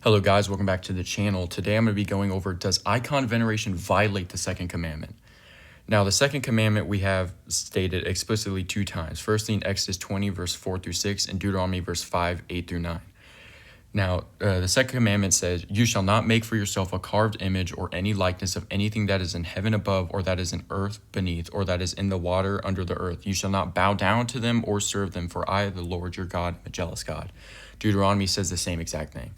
Hello guys, welcome back to the channel. Today I'm going to be going over, does icon veneration violate the second commandment? Now the second commandment we have stated explicitly two times. Firstly in Exodus 20 verse 4 through 6 and Deuteronomy verse 5, 8 through 9. Now the second commandment says, you shall not make for yourself a carved image or any likeness of anything that is in heaven above or that is in earth beneath or that is in the water under the earth. You shall not bow down to them or serve them, for I, the Lord your God, am a jealous God. Deuteronomy says the same exact thing.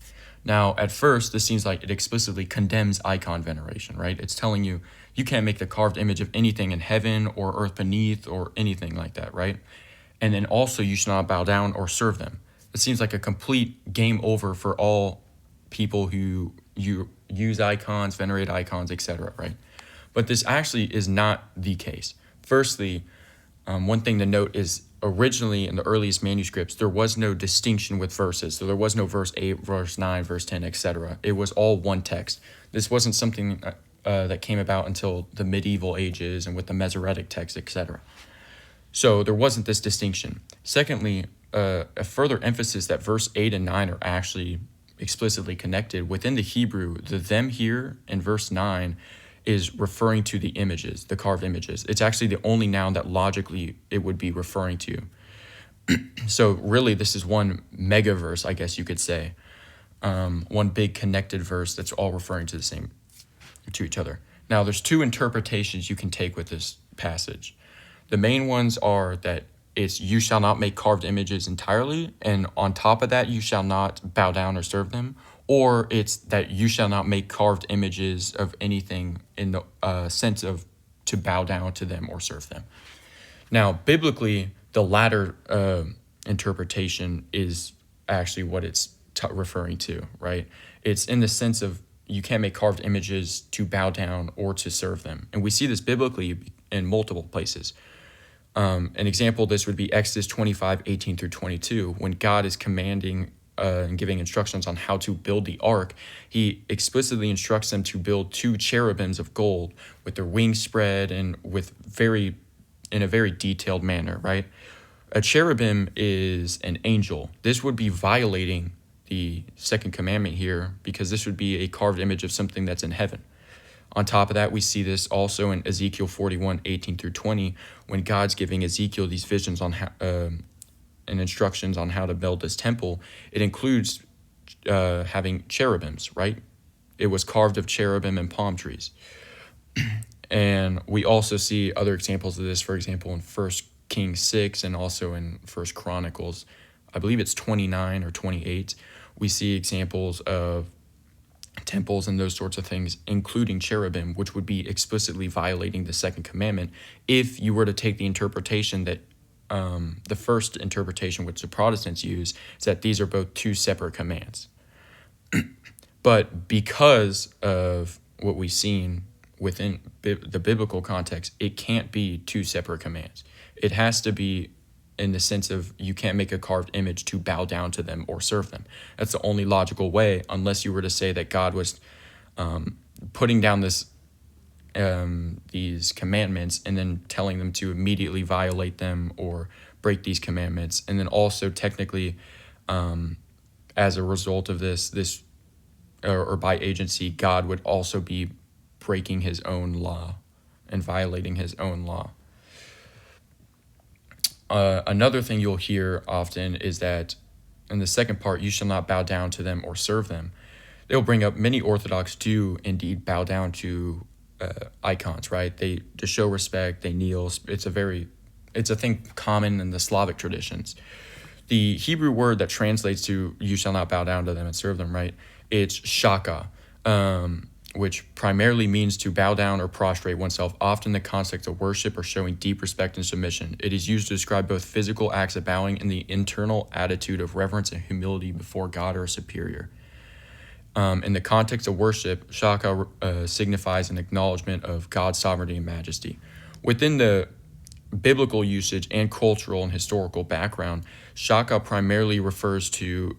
Now, at first, this seems like it explicitly condemns icon veneration, right? It's telling you, you can't make the carved image of anything in heaven or earth beneath or anything like that, right? And then also, you should not bow down or serve them. It seems like a complete game over for all people who use icons, venerate icons, etc., right? But this actually is not the case. Firstly, one thing to note is originally in the earliest manuscripts, there was no distinction with verses. So there was no verse 8, verse 9, verse 10, etc. It was all one text. This wasn't something that came about until the medieval ages and with the Masoretic text, etc. So there wasn't this distinction. Secondly, a further emphasis that verse 8 and 9 are actually explicitly connected. Within the Hebrew, the them here in verse 9 is referring to the images, the carved images. It's actually the only noun that logically it would be referring to. So really, this is one mega verse, I guess you could say. One big connected verse that's all referring to to each other. Now, there's two interpretations you can take with this passage. The main ones are that it's you shall not make carved images entirely, and on top of that, you shall not bow down or serve them. Or it's that you shall not make carved images of anything in the sense of to bow down to them or serve them. Now, biblically, the latter interpretation is actually what it's referring to, right? It's in the sense of you can't make carved images to bow down or to serve them. And we see this biblically in multiple places. An example of this would be Exodus 25, 18 through 22, when God is commanding and giving instructions on how to build the ark. He explicitly instructs them to build 2 cherubims of gold with their wings spread and in a very detailed manner, right? A cherubim is an angel. This would be violating the second commandment here because this would be a carved image of something that's in heaven. On top of that, we see this also in Ezekiel 41, 18 through 20, when God's giving Ezekiel these visions on how, and instructions on how to build this temple. It includes having cherubims, right? It was carved of cherubim and palm trees. And we also see other examples of this, for example, in 1 Kings 6 and also in 1 Chronicles, I believe it's 29 or 28. We see examples of temples and those sorts of things, including cherubim, which would be explicitly violating the second commandment if you were to take the interpretation that the first interpretation, which the Protestants use, is that these are both 2 separate commands. But because of what we've seen within the biblical context, it can't be 2 separate commands. It has to be in the sense of you can't make a carved image to bow down to them or serve them. That's the only logical way, unless you were to say that God was putting down these commandments and then telling them to immediately violate them or break these commandments. And then also technically, as a result of this or by agency, God would also be breaking his own law and violating his own law. Another thing you'll hear often is that in the second part, you shall not bow down to them or serve them. They'll bring up many Orthodox do indeed bow down to icons, right? They to show respect, they kneel. It's a thing common in the Slavic traditions. The Hebrew word that translates to you shall not bow down to them and serve them, right? It's shaka, which primarily means to bow down or prostrate oneself, often in the context of worship or showing deep respect and submission. It is used to describe both physical acts of bowing and the internal attitude of reverence and humility before God or a superior. In the context of worship, shaka signifies an acknowledgement of God's sovereignty and majesty. Within the biblical usage and cultural and historical background, shaka primarily refers to,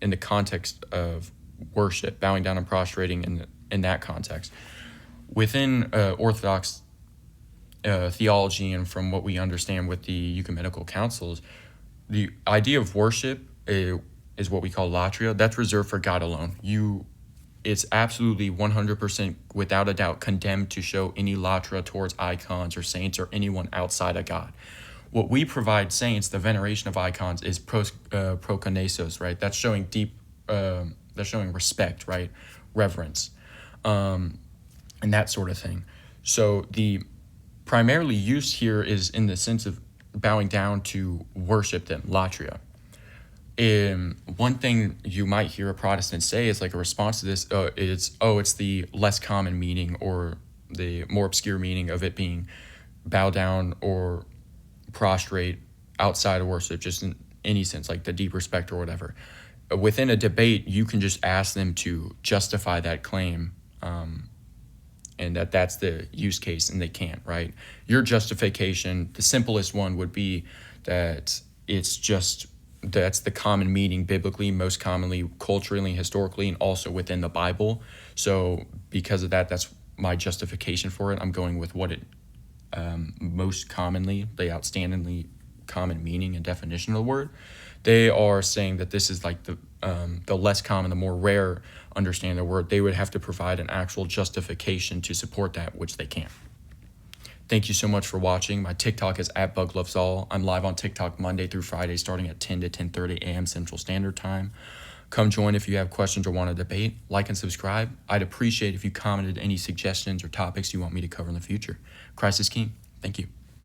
in the context of worship, bowing down and prostrating in that context. Within Orthodox theology and from what we understand with the ecumenical councils, the idea of worship is what we call latria. That's reserved for God alone. It's absolutely 100% without a doubt condemned to show any latria towards icons or saints or anyone outside of God. What we provide saints, the veneration of icons, is prokonesos, right? That's showing that's showing respect, right? Reverence, and that sort of thing. So the primarily use here is in the sense of bowing down to worship them, latria. One thing you might hear a Protestant say is like a response to this, it's the less common meaning or the more obscure meaning of it being bow down or prostrate outside of worship, just in any sense, like the deep respect or whatever. Within a debate, you can just ask them to justify that claim, and that's the use case, and they can't, right? Your justification, the simplest one would be that that's the common meaning biblically, most commonly culturally, historically, and also within the Bible. So because of that, that's my justification for it. I'm going with what it most commonly, the outstandingly common meaning and definition of the word. They are saying that this is like the less common, the more rare understanding of the word. They would have to provide an actual justification to support that, which they can't. Thank you so much for watching. My TikTok is @BugLovesAll. I'm live on TikTok Monday through Friday, starting at 10 to 10:30 a.m. Central Standard Time. Come join if you have questions or want to debate. Like and subscribe. I'd appreciate if you commented any suggestions or topics you want me to cover in the future. Christ is King. Thank you.